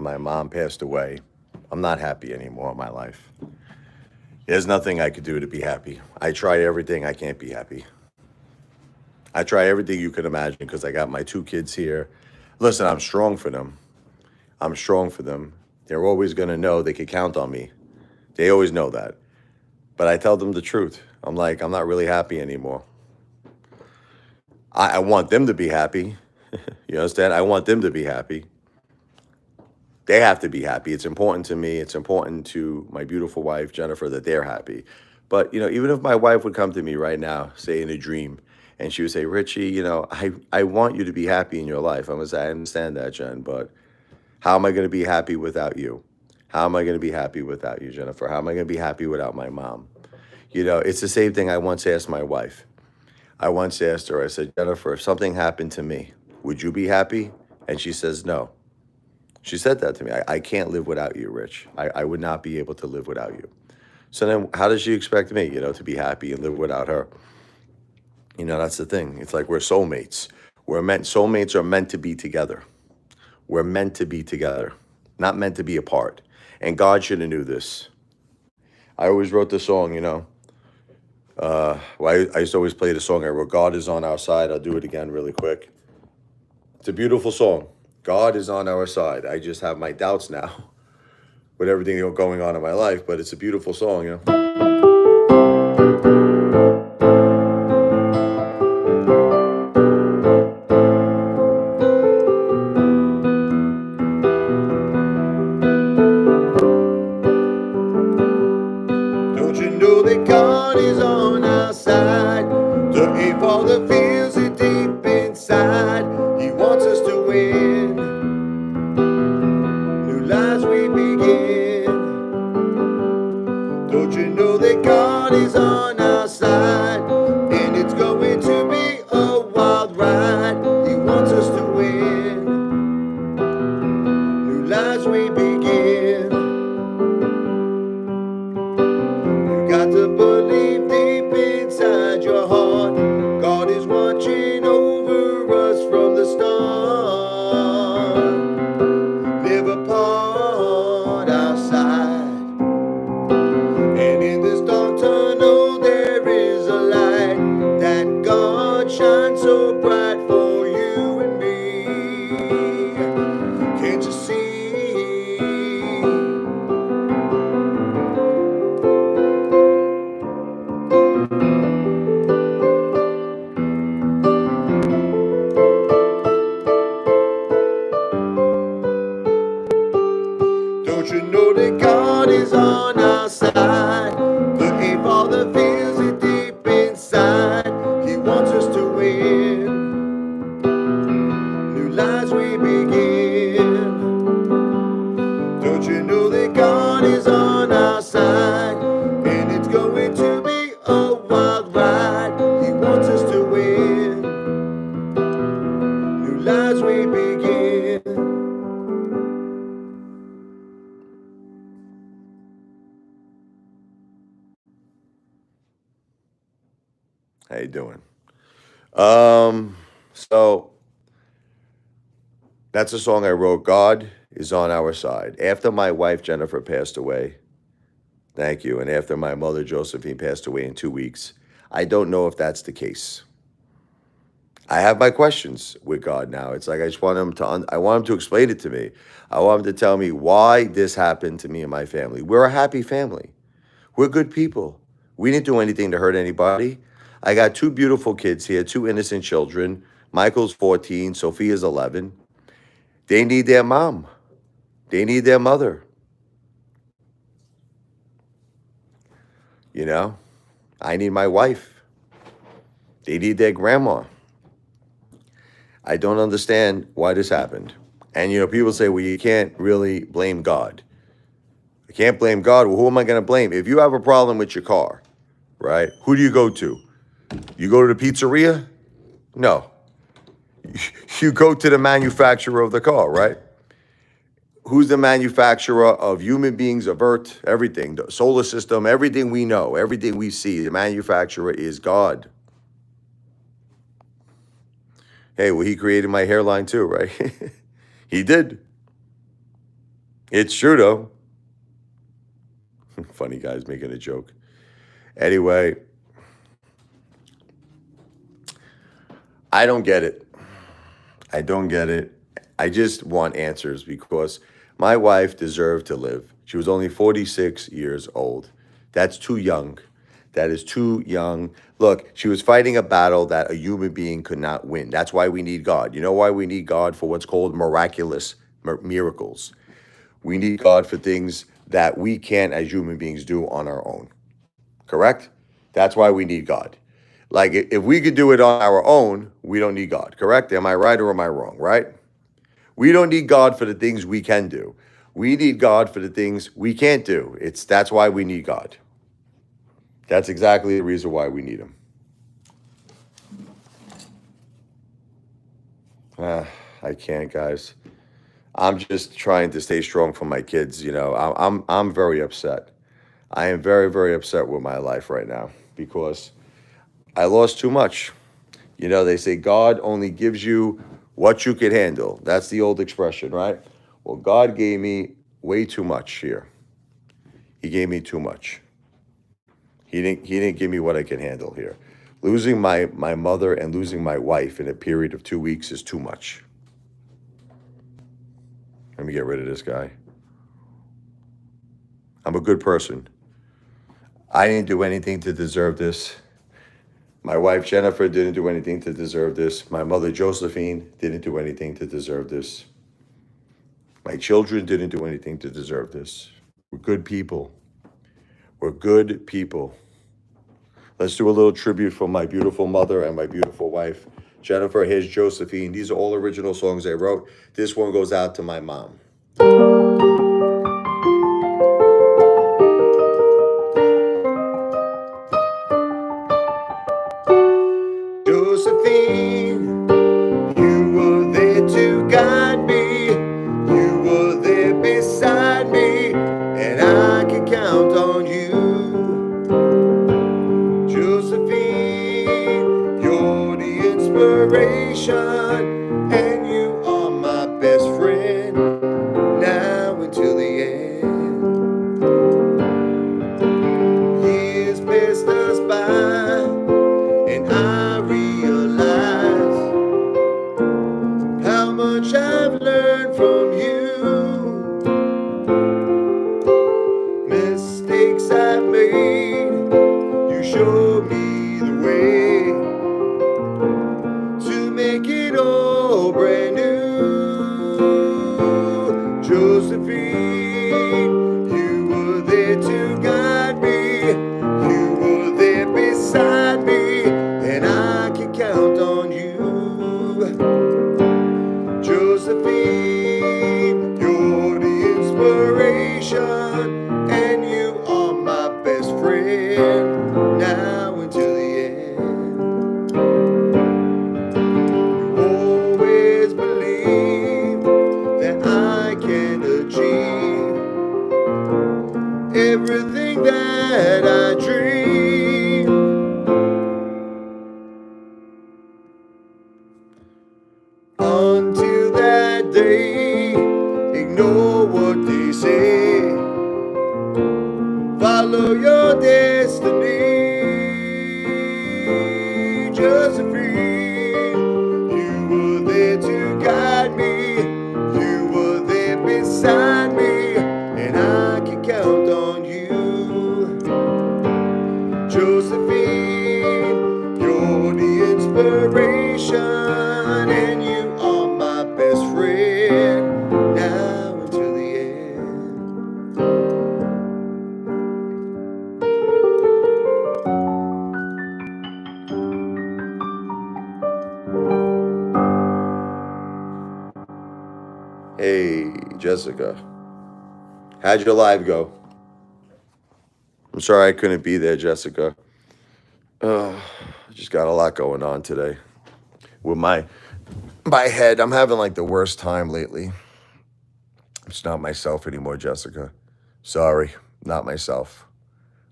my mom passed away, I'm not happy anymore in my life. There's nothing I could do to be happy. I try everything, I can't be happy. I try everything you can imagine because I got my two kids here. Listen, I'm strong for them. I'm strong for them. They're always going to know they can count on me. They always know that. But I tell them the truth. I'm like, I'm not really happy anymore. I want them to be happy. You understand? I want them to be happy. They have to be happy. It's important to me. It's important to my beautiful wife, Jennifer, that they're happy. But, even if my wife would come to me right now, say in a dream, and she would say, Richie, I want you to be happy in your life. I'm going to say, I understand that, Jen, but how am I going to be happy without you? How am I going to be happy without you, Jennifer? How am I going to be happy without my mom? It's the same thing I once asked my wife. I once asked her, I said, Jennifer, if something happened to me, would you be happy? And she says, no. She said that to me. I can't live without you, Rich. I would not be able to live without you. So then how does she expect me, to be happy and live without her? That's the thing. It's like we're soulmates. Soulmates are meant to be together. We're meant to be together, not meant to be apart. And God should have knew this. I always wrote the song, I used to always play the song I wrote, God is on our side. I'll do it again really quick. It's a beautiful song. God is on our side. I just have my doubts now with everything going on in my life, but it's a beautiful song. Don't you know that God is on our side? The Apefather feels it deep inside. He wants us to win. New lives we begin. Don't you know that God is on our side? And it's going to be a wild ride. He wants us to win. New lives we begin. You got to believe deep inside your heart. God is watching over us from the start. Never part our side. And in this dark tunnel there is a light that God shines so bright for you and me. Can't you see? Don't you know that God is on our side? The Apefather feels it deep inside. He wants us to win. New lives we begin. Don't you know that God is on our side? And it's going to be a wild ride. He wants us to win. New lives we begin. How you doing? So that's a song I wrote. God is on our side. After my wife Jennifer passed away, thank you, and after my mother Josephine passed away in 2 weeks, I don't know if that's the case. I have my questions with God now. It's like I just want him to. I want him to explain it to me. I want him to tell me why this happened to me and my family. We're a happy family. We're good people. We didn't do anything to hurt anybody. I got two beautiful kids here, two innocent children. Michael's 14, Sophia's 11. They need their mom. They need their mother. I need my wife. They need their grandma. I don't understand why this happened. And, people say, well, you can't really blame God. I can't blame God. Well, who am I going to blame? If you have a problem with your car, right, who do you go to? You go to the pizzeria? No. You go to the manufacturer of the car, right? Who's the manufacturer of human beings, of Earth, everything, the solar system, everything we know, everything we see, the manufacturer is God. Hey, well, he created my hairline too, right? He did. It's true though. Funny guys making a joke. Anyway, I don't get it. I don't get it. I just want answers because my wife deserved to live. She was only 46 years old. That's too young. That is too young. Look, she was fighting a battle that a human being could not win. That's why we need God. You know why we need God? For what's called miraculous miracles. We need God for things that we can't, as human beings, do on our own. Correct? That's why we need God. Like if we could do it on our own, we don't need God. Correct? Am I right or am I wrong? Right? We don't need God for the things we can do. We need God for the things we can't do. That's why we need God. That's exactly the reason why we need him. I can't, guys. I'm just trying to stay strong for my kids. I'm very upset. I am very, very upset with my life right now because I lost too much. They say God only gives you what you can handle. That's the old expression, right? Well, God gave me way too much here. He gave me too much. He didn't give me what I can handle here. Losing my mother and losing my wife in a period of 2 weeks is too much. Let me get rid of this guy. I'm a good person. I didn't do anything to deserve this. My wife Jennifer didn't do anything to deserve this. My mother Josephine didn't do anything to deserve this. My children didn't do anything to deserve this. We're good people. We're good people. Let's do a little tribute for my beautiful mother and my beautiful wife. Jennifer, here's Josephine. These are all original songs I wrote. This one goes out to my mom. Josephine, you were there to guide me. You were there beside me, and I can count on you. Josephine, you're the inspiration, and you are my best friend, now until the end. Years passed us by, and I realize how much I've learned from you. Mistakes I've made, you showed me the way to make it all brand new. Josephine, you were there to guide me. You were there beside me, and I can count on you. Josephine, you're the inspiration, and you are my best friend, now until the end. You always believe that I can achieve everything that I dream. Until that day, ignore what they say. Follow your destiny. Josephine, you were there to guide me. You were there beside me, and I can count on you. Josephine, you're the inspiration, and you are my best friend, now until the end. Hey, Jessica. How'd your live go? I'm sorry I couldn't be there, Jessica. I just got a lot going on today. With my head, I'm having like the worst time lately. It's not myself anymore, Jessica. Sorry, not myself.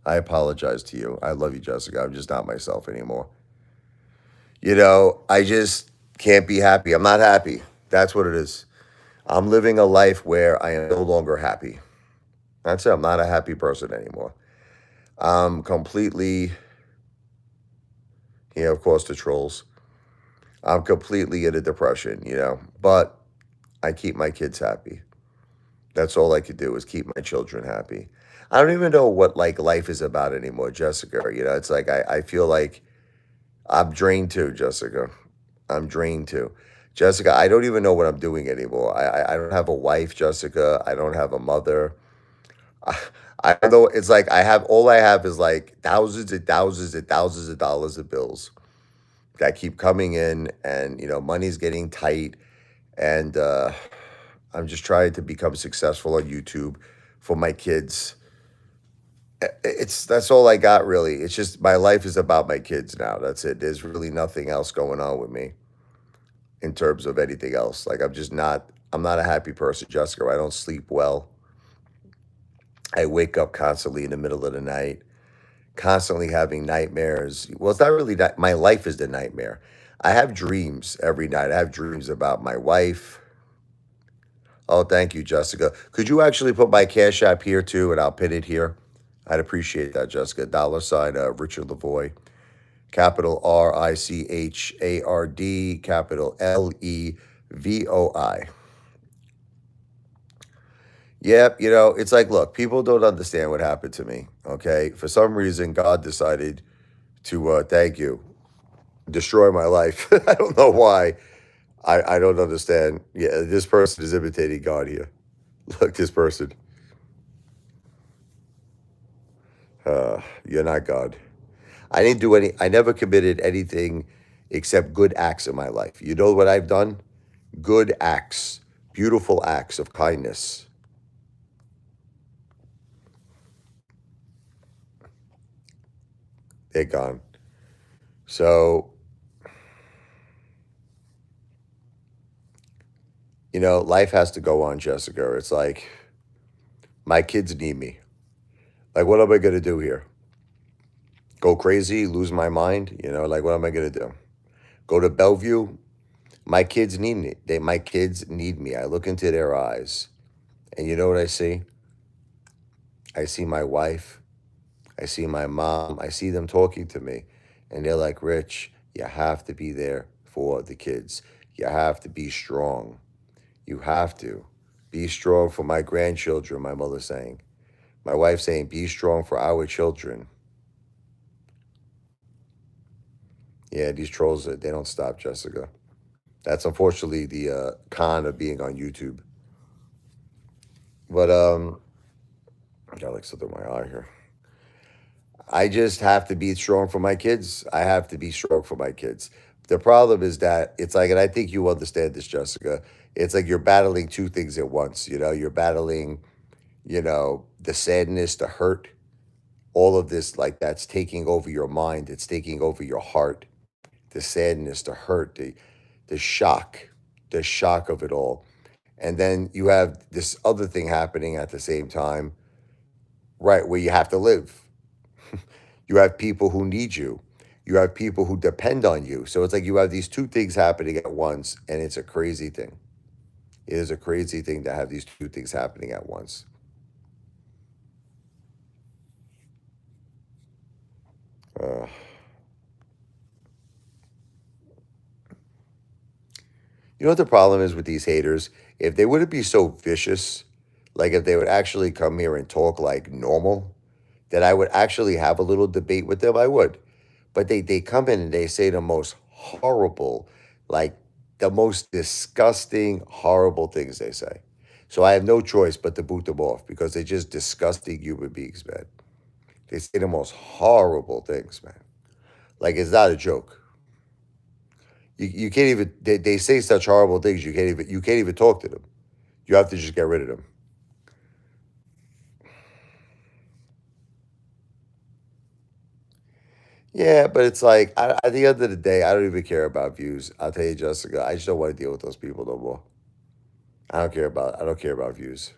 I apologize to you. I love you, Jessica. I'm just not myself anymore. I just can't be happy. I'm not happy. That's what it is. I'm living a life where I am no longer happy. That's it. I'm not a happy person anymore. I'm completely, of course, the trolls. I'm completely in a depression. But I keep my kids happy. That's all I could do is keep my children happy. I don't even know what like life is about anymore, Jessica. It's like I feel like I'm drained too, Jessica. I'm drained too. Jessica, I don't even know what I'm doing anymore. I don't have a wife, Jessica. I don't have a mother. I, I don't know. It's like all I have is like thousands and thousands and thousands of dollars of bills that keep coming in, and money's getting tight, and I'm just trying to become successful on YouTube for my kids. That's all I got really. It's just my life is about my kids now. That's it. There's really nothing else going on with me in terms of anything else. Like I'm not a happy person, Jessica. I don't sleep well. I wake up constantly in the middle of the night, constantly having nightmares. Well, it's not really that my life is the nightmare. I have dreams every night. I have dreams about my wife. Oh, thank you, Jessica. Could you actually put my Cash App here too, and I'll pin it here? I'd appreciate that, Jessica. Dollar sign Richard Lavoy, capital RICHARD, capital LEVOI. Yep, it's like, look, people don't understand what happened to me. Okay, for some reason, God decided to thank you, destroy my life. I don't know why. I don't understand. Yeah, this person is imitating God here. Look, this person. You're not God. I didn't do any. I never committed anything except good acts in my life. You know what I've done? Good acts, beautiful acts of kindness. They're gone. So life has to go on, Jessica. It's like my kids need me. Like, what am I gonna do here? Go crazy, lose my mind? Like, what am I gonna do? Go to Bellevue? My kids need me. My kids need me. I look into their eyes, and you know what I see? I see my wife. I see my mom. I see them talking to me, and they're like, "Rich, you have to be there for the kids. You have to be strong. You have to be strong for my grandchildren." My mother's saying. My wife saying, "Be strong for our children." Yeah, these trolls, they don't stop, Jessica. That's unfortunately the con of being on YouTube. But I got like something in my eye here. I just have to be strong for my kids. I have to be strong for my kids. The problem is that it's like, and I think you understand this, Jessica. It's like you're battling two things at once. You're battling, the sadness, the hurt, all of this, like that's taking over your mind. It's taking over your heart. The sadness, the hurt, the shock, the shock of it all. And then you have this other thing happening at the same time, right, where you have to live. You have people who need you. You have people who depend on you. So it's like you have these two things happening at once, and it's a crazy thing. It is a crazy thing to have these two things happening at once. Uh, you know what the problem is with these haters? If they wouldn't be so vicious, like if they would actually come here and talk like normal, that I would actually have a little debate with them, I would. But they come in and they say the most horrible, like the most disgusting, horrible things they say. So I have no choice but to boot them off because they're just disgusting human beings, man. They say the most horrible things, man. Like it's not a joke. You can't even they say such horrible things you can't even talk to them. You have to just get rid of them. Yeah, but it's like at the end of the day, I don't even care about views. I'll tell you, Jessica, I just don't want to deal with those people no more. I don't care about views.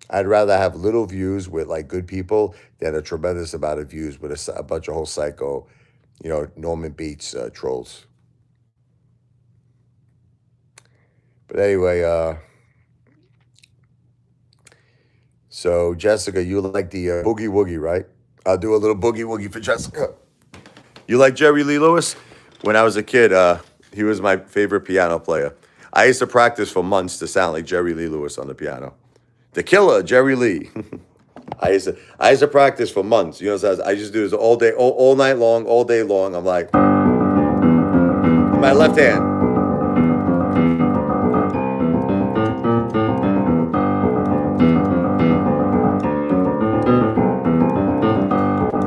I'd rather have little views with like good people than a tremendous amount of views with a bunch of whole psycho, Norman Bates trolls. But anyway, so Jessica, you like the boogie woogie, right? I'll do a little boogie woogie for Jessica. You like Jerry Lee Lewis? When I was a kid, he was my favorite piano player. I used to practice for months to sound like Jerry Lee Lewis on the piano. The Killer, Jerry Lee. I used to practice for months. You know, so I just do this all day, all night long, all day long. I'm like, my left hand,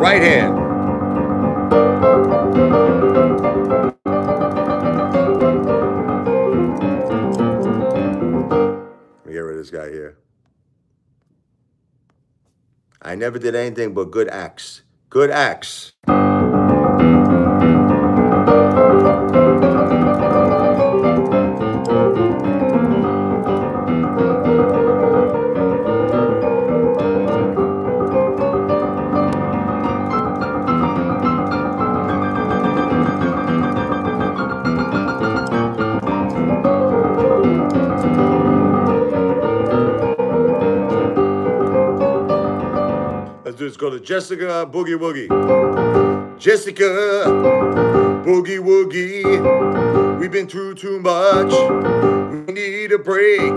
right hand. Let me get rid of this guy here. I never did anything but good acts. Good acts. Let's go to Jessica Boogie Woogie. Jessica Boogie Woogie. We've been through too much. We need a break.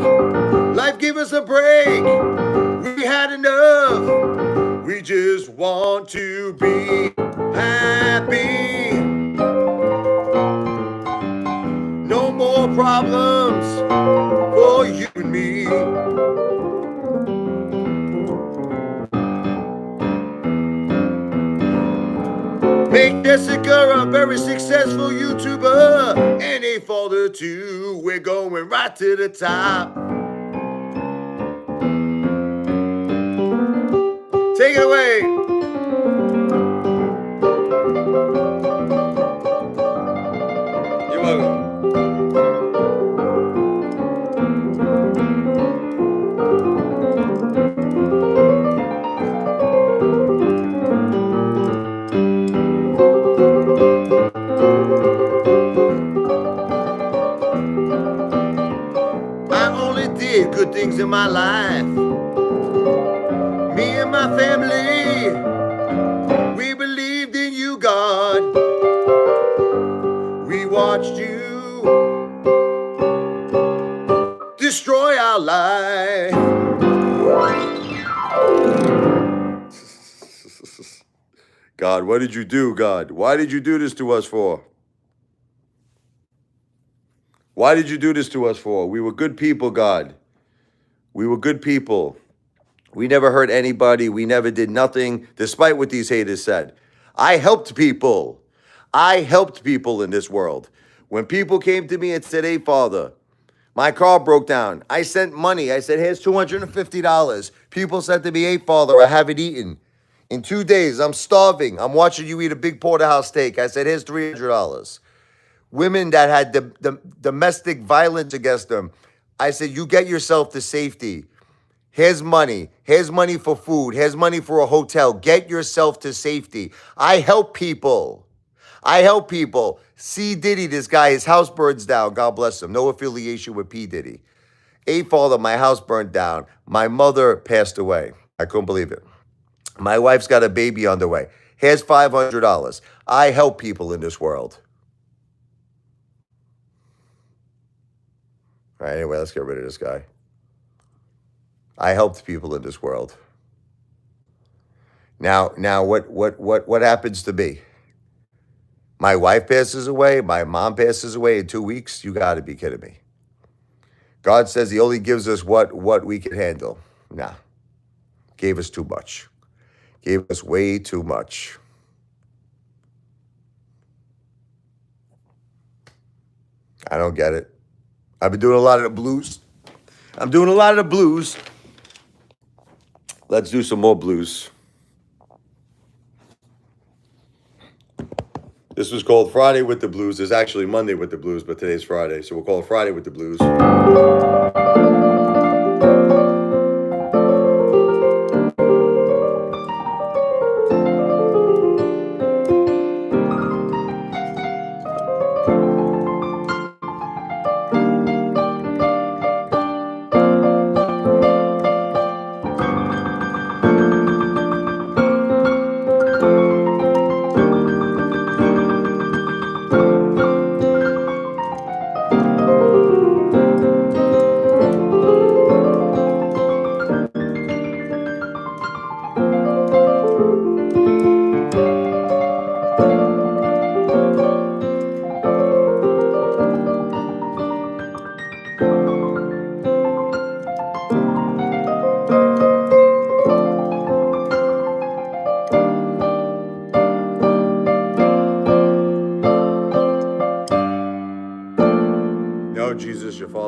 Life give us a break. We had enough. We just want to be happy. No more problems for you and me. Make Jessica a very successful YouTuber and a father too. We're going right to the top. Take it away. You're welcome. Good things in my life. Me and my family, we believed in you, God. We watched you destroy our life. God, what did you do, God? Why did you do this to us for? Why did you do this to us for? We were good people, God. We were good people. We never hurt anybody. We never did nothing, despite what these haters said. I helped people. I helped people in this world. When people came to me and said, hey, Father, my car broke down. I sent money. I said, here's $250. People said to me, hey, Father, I haven't eaten. In 2 days, I'm starving. I'm watching you eat a big porterhouse steak. I said, here's $300. Women that had the domestic violence against them, I said, you get yourself to safety. Here's money. Here's money for food. Here's money for a hotel. Get yourself to safety. I help people. I help people. C. Diddy, this guy, his house burns down. God bless him. No affiliation with P. Diddy. A father, my house burned down. My mother passed away. I couldn't believe it. My wife's got a baby on the way. Here's $500. I help people in this world. All right, anyway, let's get rid of this guy. I helped people in this world. Now, what happens to me? My wife passes away. My mom passes away in 2 weeks. You got to be kidding me. God says he only gives us what we can handle. Nah, gave us too much. Gave us way too much. I don't get it. I've been doing a lot of the blues. I'm doing a lot of the blues. Let's do some more blues. This was called Friday with the Blues. It's actually Monday with the Blues, but today's Friday, so we'll call it Friday with the Blues.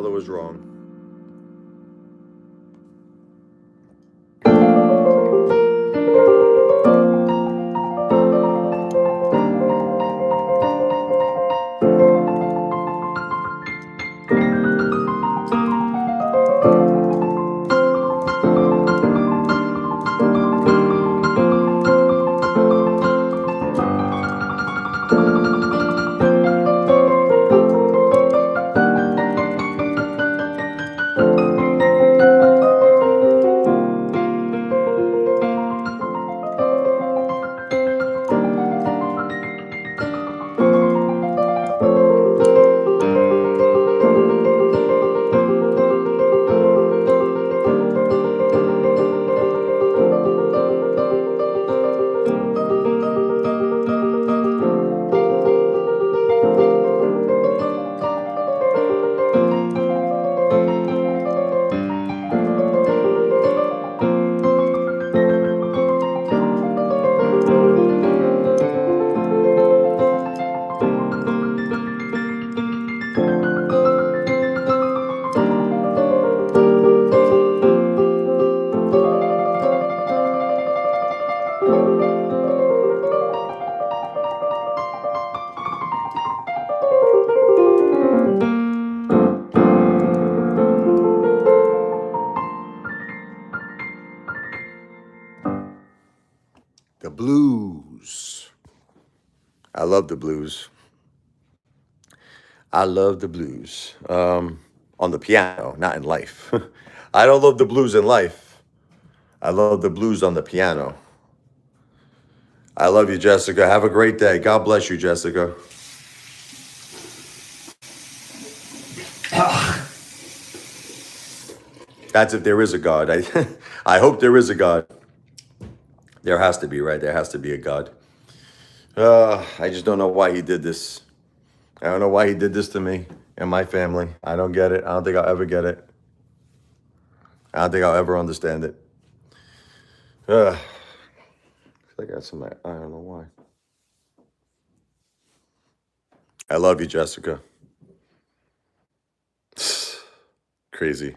father was wrong. The blues. I love the blues. I love the blues. On the piano, not in life. I don't love the blues in life. I love the blues on the piano. I love you, Jessica. Have a great day. God bless you, Jessica. That's if there is a God. I hope there is a God. There has to be, right? There has to be a God. I just don't know why he did this. I don't know why he did this to me and my family. I don't get it. I don't think I'll ever get it. I don't think I'll ever understand it. I got some, I don't know why. I love you, Jessica. Crazy.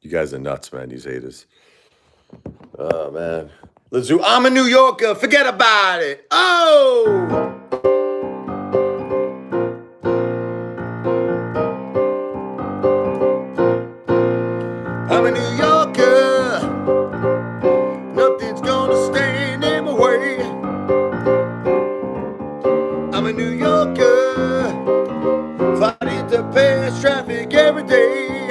You guys are nuts, man, these haters. Oh, man. Let's do, I'm a New Yorker, forget about it. Oh! I'm a New Yorker, nothing's gonna stand in my way. I'm a New Yorker, fighting to pass traffic every day.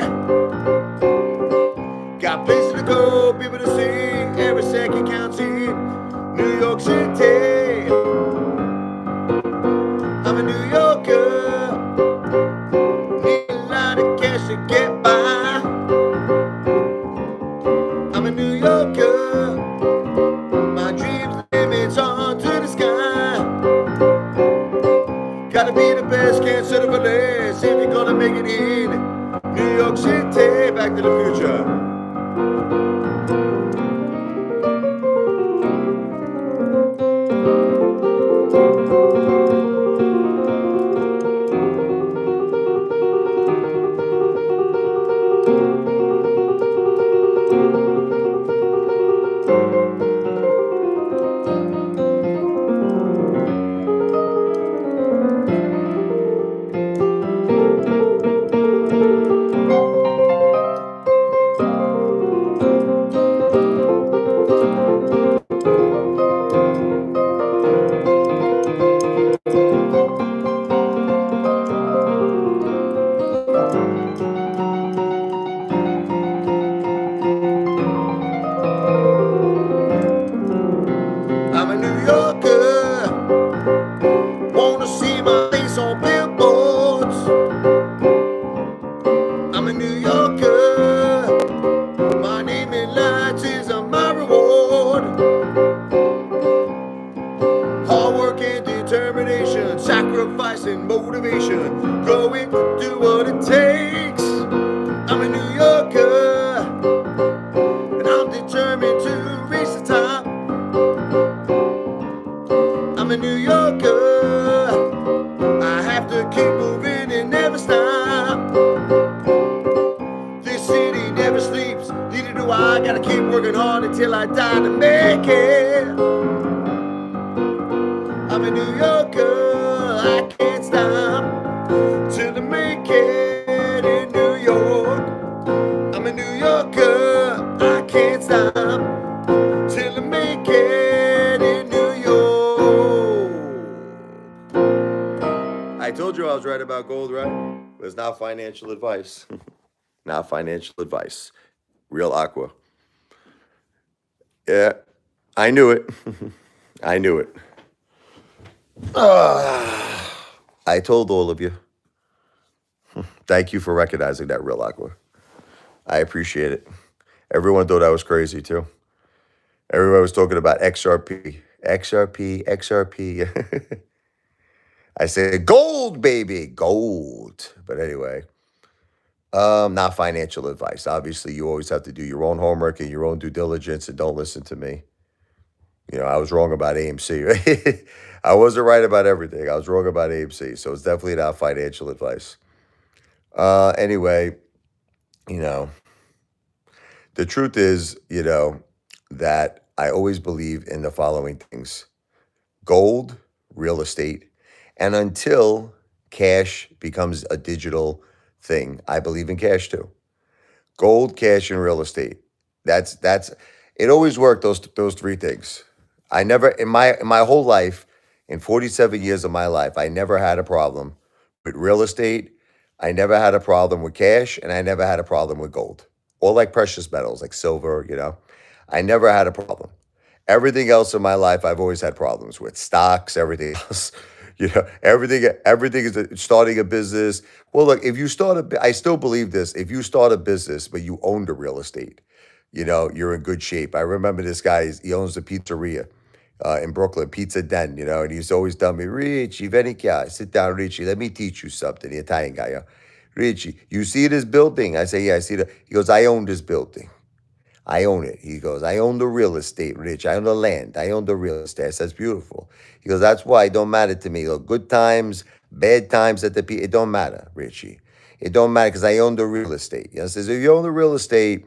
Got places to go, people to see, every second counts in New York City. I'm a New Yorker, need a lot of cash to get by. I'm a New Yorker, my dreams limits on to the sky. Gotta be the best, can't settle for less if you're gonna make it in New York City. Back to the future. I'm a New Yorker, wanna see my face on billboards. I'm a New Yorker, my name in lights is my reward. Hard work and determination, sacrifice and motivation, going to do what it takes. I'm a New Yorker, and I'm determined to reach the top. I'm a New Yorker, I have to keep why I gotta keep working hard until I die to make it. I'm a New Yorker, I can't stop till I make it in New York. I'm a New Yorker, I can't stop till I make it in New York. I told you I was right about gold, right? But it's not financial advice. Not financial advice. Real aqua. Yeah, I knew it. I knew it. I told all of you. Thank you for recognizing that, real aqua. I appreciate it. Everyone thought I was crazy too. Everyone was talking about XRP. XRP, XRP. I said gold, baby, gold. But anyway, not financial advice. Obviously, you always have to do your own homework and your own due diligence, and don't listen to me. You know, I was wrong about AMC. Right? I wasn't right about everything. I was wrong about AMC, so it's definitely not financial advice. Anyway, you know, the truth is, that I always believe in the following things: gold, real estate, and until cash becomes a digital thing, I believe in cash too. Gold, cash, and real estate. That's it. Always worked those three things. I never in my whole life, in 47 years of my life, I never had a problem with real estate. I never had a problem with cash, and I never had a problem with gold or like precious metals like silver. I never had a problem. Everything else in my life, I've always had problems with stocks, everything else. Everything is starting a business. Well, look, if you I still believe this. If you start a business, but you own the real estate, you're in good shape. I remember this guy, he owns a pizzeria in Brooklyn, Pizza Den, and he's always telling me, Richie, veni qua, sit down, Richie, let me teach you something, the Italian guy. Richie, you see this building? I say, yeah, I see that. He goes, I own this building. I own it. He goes, I own the real estate, Rich. I own the land. I own the real estate. I says, beautiful. He goes, that's why it don't matter to me. Look, good times, bad times it don't matter, Richie. It don't matter because I own the real estate. Says if you own the real estate,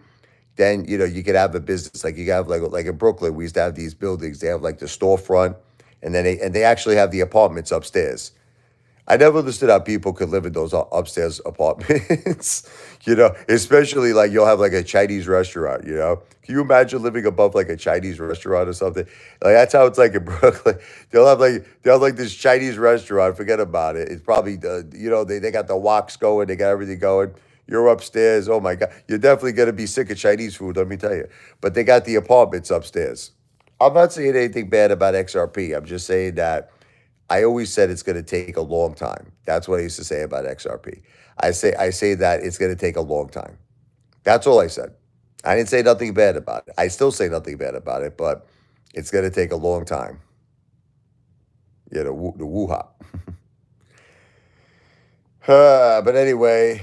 then you could have a business. Like you have like in Brooklyn, we used to have these buildings. They have like the storefront, and then they actually have the apartments upstairs. I never understood how people could live in those upstairs apartments, especially like you'll have like a Chinese restaurant, Can you imagine living above like a Chinese restaurant or something? Like that's how it's like in Brooklyn. They'll have like this Chinese restaurant, forget about it. It's probably they got the woks going, they got everything going. You're upstairs. Oh my God. You're definitely gonna be sick of Chinese food, let me tell you. But they got the apartments upstairs. I'm not saying anything bad about XRP. I'm just saying that I always said it's going to take a long time. That's what I used to say about XRP. I say that it's going to take a long time. That's all I said. I didn't say nothing bad about it. I still say nothing bad about it, but it's going to take a long time. Yeah, the woo hop. But anyway,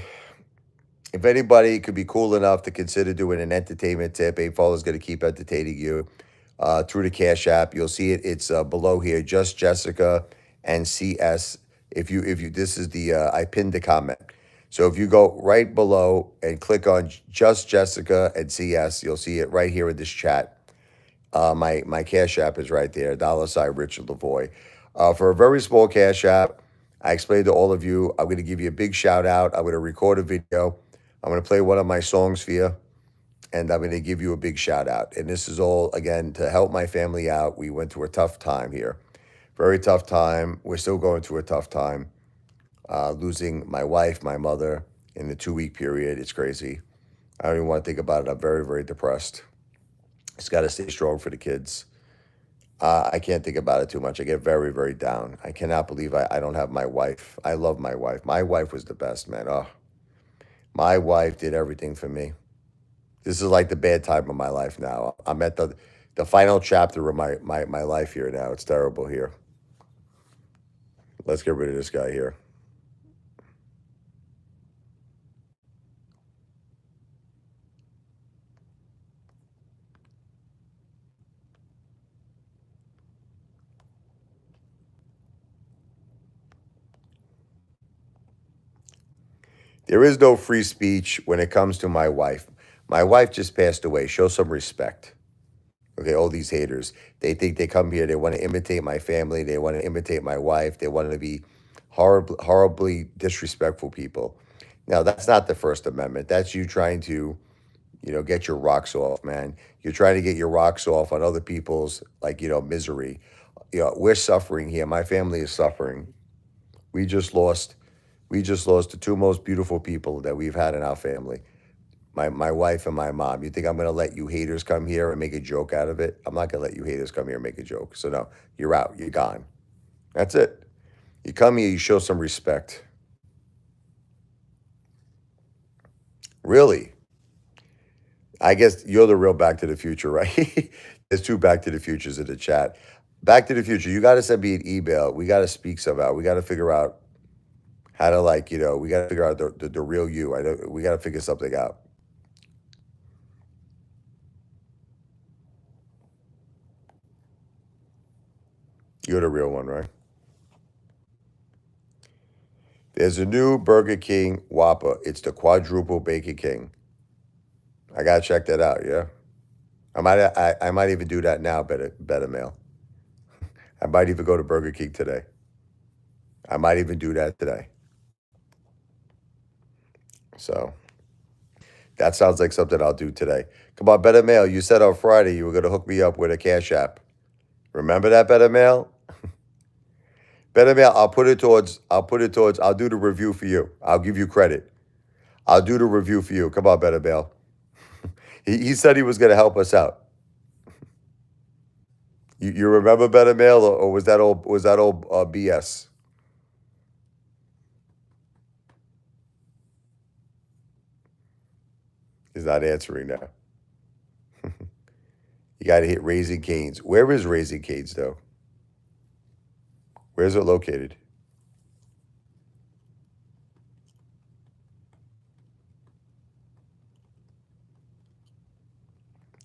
if anybody could be cool enough to consider doing an entertainment tip, Apefather's going to keep entertaining you through the Cash App. You'll see it. It's below here. Just Jessica and CS. If you this is the I pinned the comment. So if you go right below and click on Just Jessica and CS, you'll see it right here in this chat. My Cash App is right there. $ Richard Lavoie. For a very small Cash App, I explained to all of you. I'm going to give you a big shout out. I'm going to record a video. I'm going to play one of my songs for you, and I'm going to give you a big shout out. And this is all, again, to help my family out. We went through a tough time here. Very tough time. We're still going through a tough time. Losing my wife, my mother in the 2-week period. It's crazy. I don't even want to think about it. I'm very, very depressed. Just got to stay strong for the kids. I can't think about it too much. I get very, very down. I cannot believe I don't have my wife. I love my wife. My wife was the best, man. Oh, my wife did everything for me. This is like the bad time of my life now. I'm at the final chapter of my life here now. It's terrible here. Let's get rid of this guy here. There is no free speech when it comes to my wife. My wife just passed away. Show some respect. Okay, all these haters. They think they come here, they want to imitate my family, they want to imitate my wife, they want to be horribly disrespectful people. Now, that's not the First Amendment. That's you trying to, get your rocks off, man. You're trying to get your rocks off on other people's, like, misery. We're suffering here. My family is suffering. We just lost, we just lost the two most beautiful people that we've had in our family. My wife and my mom. You think I'm gonna let you haters come here and make a joke out of it? I'm not gonna let you haters come here and make a joke. So no, you're out. You're gone. That's it. You come here, you show some respect. Really? I guess you're the real Back to the Future, right? There's two Back to the Futures in the chat. Back to the Future, you got to send me an email. We got to speak somehow. We got to figure out how to, like, we got to figure out the real you. I know we got to figure something out. You're the real one, right? There's a new Burger King Whopper. It's the quadruple Bacon King. I gotta check that out. Yeah, I might even do that now. Better mail. I might even go to Burger King today. I might even do that today. So that sounds like something I'll do today. Come on, Better Mail. You said on Friday you were gonna hook me up with a Cash App. Remember that, Better Mail? Better Mail. I'll put it towards. I'll put it towards. I'll do the review for you. I'll give you credit. I'll do the review for you. Come on, Better Mail. He said he was going to help us out. You remember Better Mail, or was that old BS? He's not answering now. You got to hit Raising Cane's. Where is Raising Cane's though? Where's it located?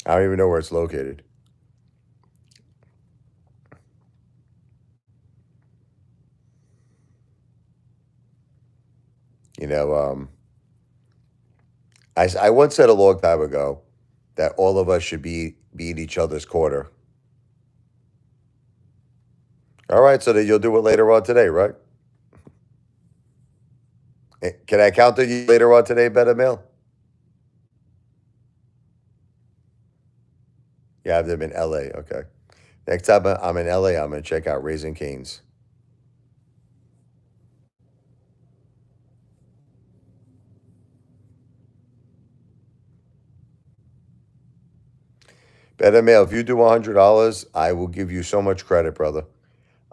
I don't even know where it's located. You know, I once said a long time ago that all of us should be in each other's corner. All right, so then you'll do it later on today, right? Can I count on you later on today, Better Mail? Yeah, I've been in LA. Okay. Next time I'm in LA, I'm going to check out Raising Cane's. Better Mail, if you do $100, I will give you so much credit, brother.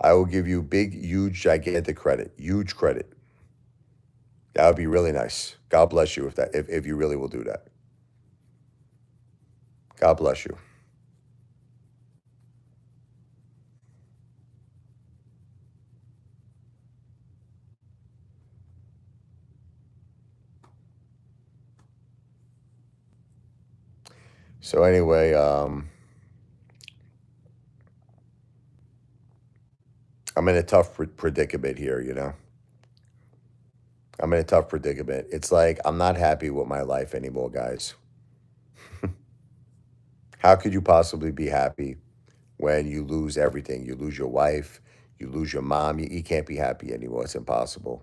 I will give you big, huge, gigantic credit. Huge credit. That would be really nice. God bless you if you really will do that. God bless you. So anyway, I'm in a tough predicament here, I'm in a tough predicament. It's like I'm not happy with my life anymore, guys. How could you possibly be happy when you lose everything? You lose your wife, you lose your mom. You can't be happy anymore. It's impossible.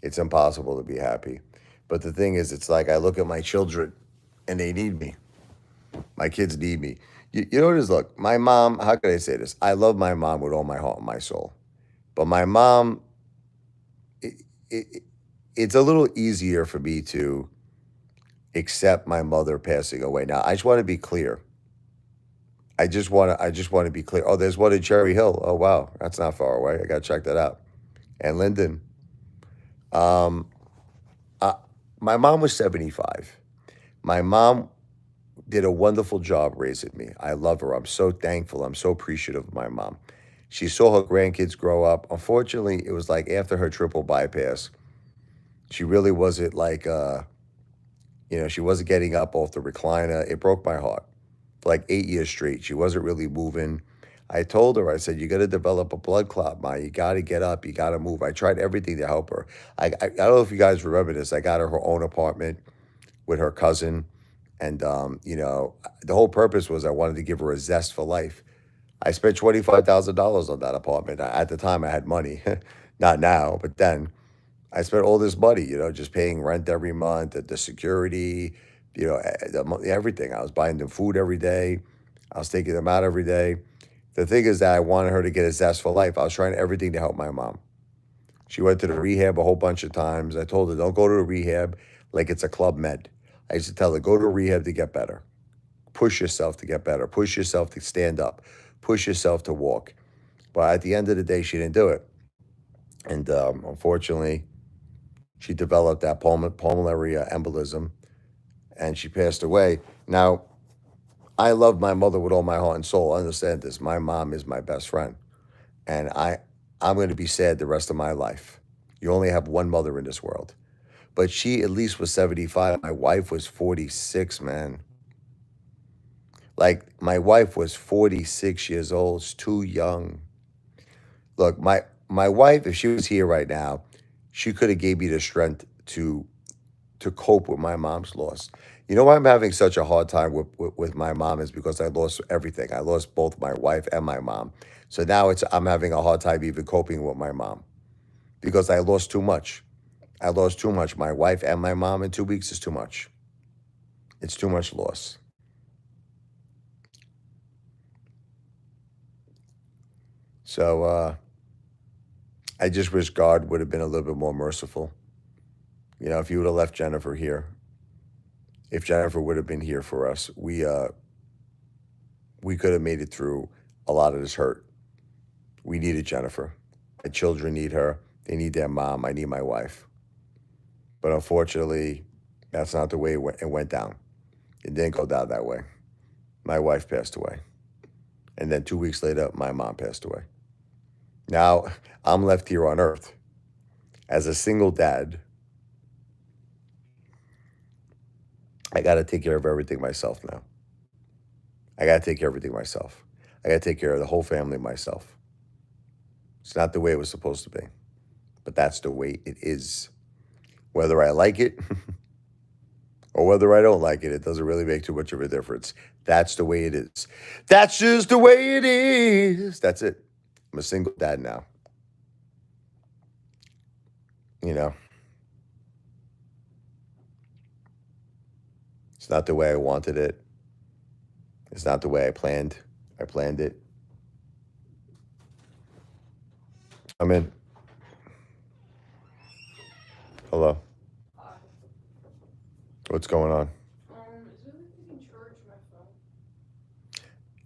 It's impossible to be happy. But the thing is, it's like I look at my children and they need me. My kids need me. You know what it is? Look, my mom, how can I say this? I love my mom with all my heart and my soul. But my mom, it, it, it's a little easier for me to accept my mother passing away. Now, I just want to be clear. I just want to be clear. Oh, there's one in Cherry Hill. Oh, wow. That's not far away. I got to check that out. And Linden. Um, my mom was 75. My mom did a wonderful job raising me. I love her. I'm so thankful. I'm so appreciative of my mom. She saw her grandkids grow up. Unfortunately, it was like after her triple bypass, she really wasn't like, she wasn't getting up off the recliner. It broke my heart. For like 8 years straight, she wasn't really moving. I told her, I said, you got to develop a blood clot, Ma. You got to get up. You got to move. I tried everything to help her. I don't know if you guys remember this. I got her own apartment with her cousin. And, the whole purpose was I wanted to give her a zest for life. I spent $25,000 on that apartment. At the time, I had money, not now, but then I spent all this money, just paying rent every month, the security, everything. I was buying them food every day. I was taking them out every day. The thing is that I wanted her to get a zest for life. I was trying everything to help my mom. She went to the rehab a whole bunch of times. I told her, don't go to the rehab like it's a club med. I used to tell her, go to rehab to get better. Push yourself to get better. Push yourself to stand up. Push yourself to walk. But at the end of the day, she didn't do it. And unfortunately, she developed that pulmonary embolism and she passed away. Now, I love my mother with all my heart and soul. Understand this. My mom is my best friend. And I'm going to be sad the rest of my life. You only have one mother in this world. But she at least was 75. My wife was 46, man. Like my wife was 46 years old. It's too young. Look, my wife, if she was here right now, she could have gave me the strength to cope with my mom's loss. You know why I'm having such a hard time with my mom is because I lost everything. I lost both my wife and my mom. So now I'm having a hard time even coping with my mom because I lost too much. I lost too much. My wife and my mom in 2 weeks is too much. It's too much loss. So I just wish God would have been a little bit more merciful. If you would have left Jennifer here, if Jennifer would have been here for us, we could have made it through a lot of this hurt. We needed Jennifer. My children need her. They need their mom. I need my wife. But unfortunately, that's not the way it went down. It didn't go down that way. My wife passed away. And then 2 weeks later, my mom passed away. Now I'm left here on earth as a single dad. I got to take care of everything myself now. I got to take care of everything myself. I got to take care of the whole family myself. It's not the way it was supposed to be, but that's the way it is. Whether I like it or whether I don't like it, it doesn't really make too much of a difference. That's the way it is. That's just the way it is. That's it. I'm a single dad now. You know, it's not the way I wanted it. It's not the way I planned. I planned it. I'm in. Hello. What's going on? Is there anything you can charge my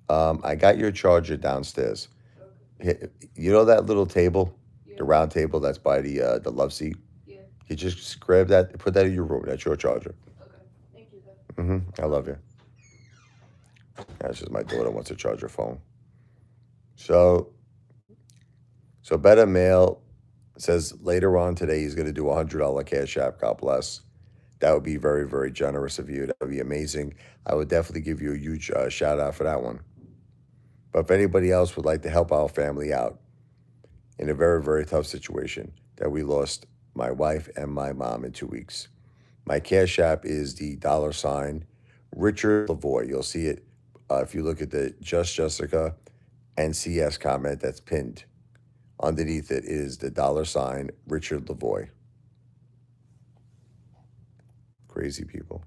phone? I got your charger downstairs. Okay. You know that little table, Yeah. the round table that's by the love seat. Yeah. You just grab that, put that in your room. That's your charger. Okay. Thank you, though. I love you. That's just my daughter wants to charge her phone. So, so Better Mail says later on today he's going to do $100 cash app. God bless. That would be very, very generous of you. That would be amazing. I would definitely give you a huge shout out for that one. But if anybody else would like to help our family out in a very, very tough situation that we lost my wife and my mom in 2 weeks, my cash app is the $ Richard Lavoy. You'll see it if you look at the Just Jessica NCS comment that's pinned. Underneath it is the $ Richard Lavoy. Crazy people.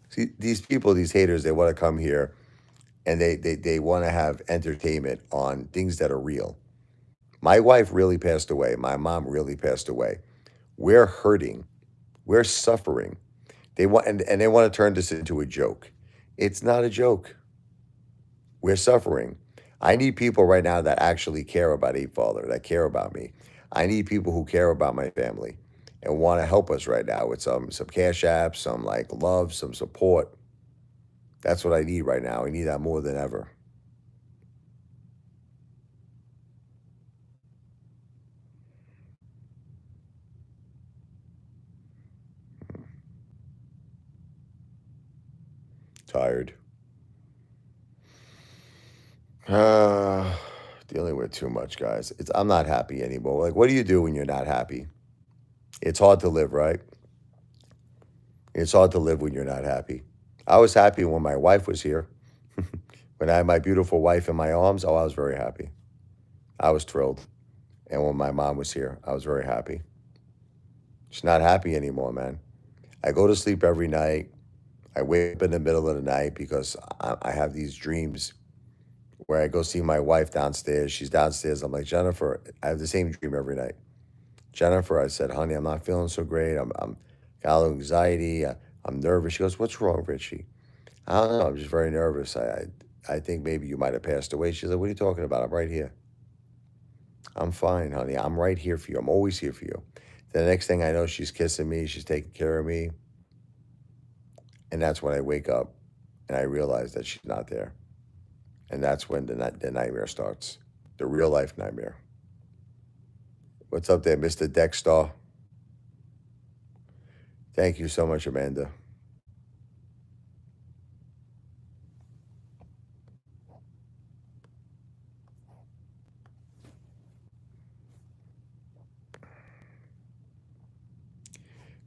See, these people, these haters, they want to come here and they want to have entertainment on things that are real. My wife really passed away. My mom really passed away. We're hurting. We're suffering. They want and they want to turn this into a joke. It's not a joke. We're suffering. I need people right now that actually care about Apefather, that care about me. I need people who care about my family and want to help us right now with some cash apps, some like love, some support. That's what I need right now. I need that more than ever. Tired. Uh, Dealing with too much, guys. I'm not happy anymore. Like, what do you do when you're not happy? It's hard to live, right? It's hard to live when you're not happy. I was happy when my wife was here. When I had my beautiful wife in my arms, oh, I was very happy. I was thrilled. And when my mom was here, I was very happy. She's not happy anymore, man. I go to sleep every night. I wake up in the middle of the night because I have these dreams where I go see my wife downstairs. She's downstairs. I'm like, Jennifer, I have the same dream every night. Jennifer, I said, honey, I'm not feeling so great. I'm got a little anxiety. I'm nervous. She goes, what's wrong, Richie? I don't know. I'm just very nervous. I think maybe you might have passed away. She's like, what are you talking about? I'm right here. I'm fine, honey. I'm right here for you. I'm always here for you. The next thing I know, she's kissing me. She's taking care of me. And that's when I wake up and I realize that she's not there. And that's when the nightmare starts, the real life nightmare. What's up there, Mr. Dexter? Thank you so much, Amanda.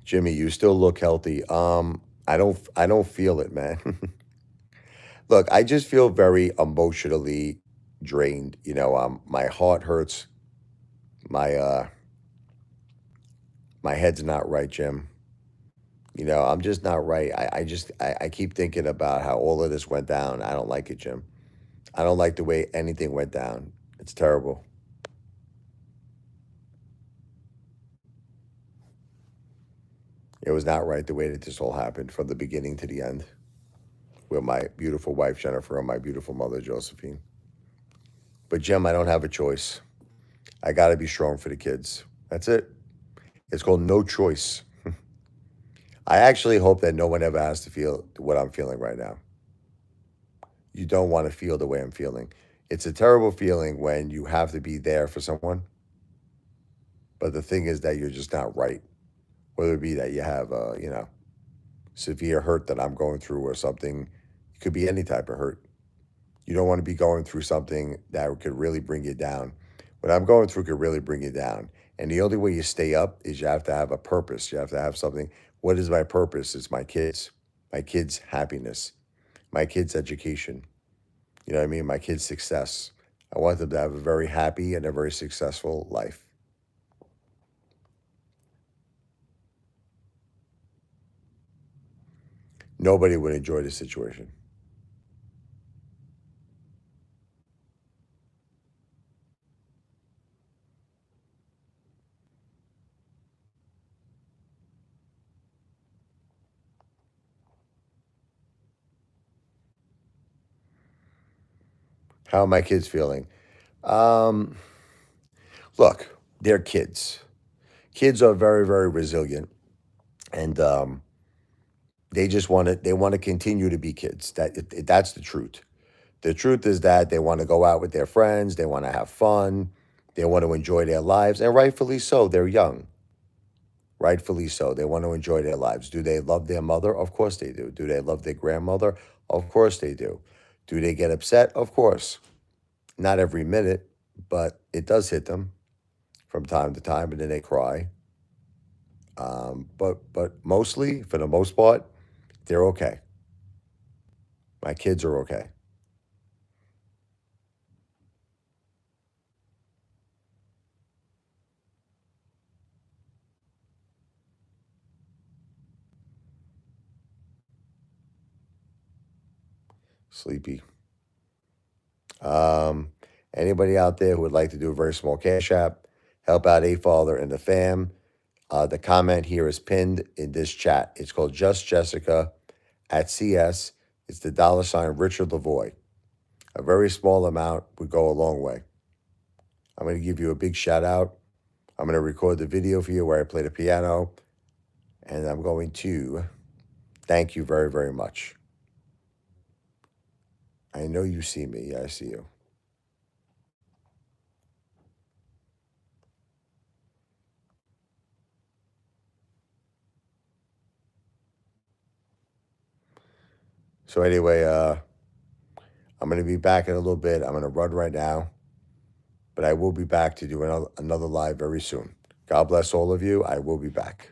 Jimmy, you still look healthy. I don't feel it, man. Look, I just feel very emotionally drained. My heart hurts. My my head's not right, Jim. I'm just not right. I keep thinking about how all of this went down. I don't like it, Jim. I don't like the way anything went down. It's terrible. It was not right the way that this all happened from the beginning to the end with my beautiful wife, Jennifer, and my beautiful mother, Josephine. But, Jim, I don't have a choice. I got to be strong for the kids. That's it. It's called no choice. I actually hope that no one ever has to feel what I'm feeling right now. You don't want to feel the way I'm feeling. It's a terrible feeling when you have to be there for someone. But the thing is that you're just not right. Whether it be that you have, severe hurt that I'm going through or something. It could be any type of hurt. You don't want to be going through something that could really bring you down. What I'm going through could really bring you down. And the only way you stay up is you have to have a purpose. You have to have something. What is my purpose? It's my kids' happiness, my kids' education. You know what I mean? My kids' success. I want them to have a very happy and a very successful life. Nobody would enjoy this situation. How are my kids feeling? Um, Look, they're kids. Kids are very, very resilient, and they want to continue to be kids. That's the truth. The truth is that they want to go out with their friends. They want to have fun. They want to enjoy their lives, and rightfully so. They're young. Rightfully so. They want to enjoy their lives. Do they love their mother? Of course they do. Do they love their grandmother? Of course they do. Do they get upset? Of course. Not every minute, but it does hit them from time to time, and then they cry. But mostly, for the most part, they're okay. My kids are okay. Sleepy. Um, Anybody out there who would like to do a very small cash app, help out Apefather and the fam, the comment here is pinned in this chat. It's called Just Jessica at CS. It's the $ Richard Lavoy. A very small amount would go a long way. I'm going to give you a big shout out. I'm going to record the video for you where I play the piano, and I'm going to thank you very, very much. I know you see me. Yeah, I see you. So anyway, I'm going to be back in a little bit. I'm going to run right now. but I will be back to do another live very soon. God bless all of you. I will be back.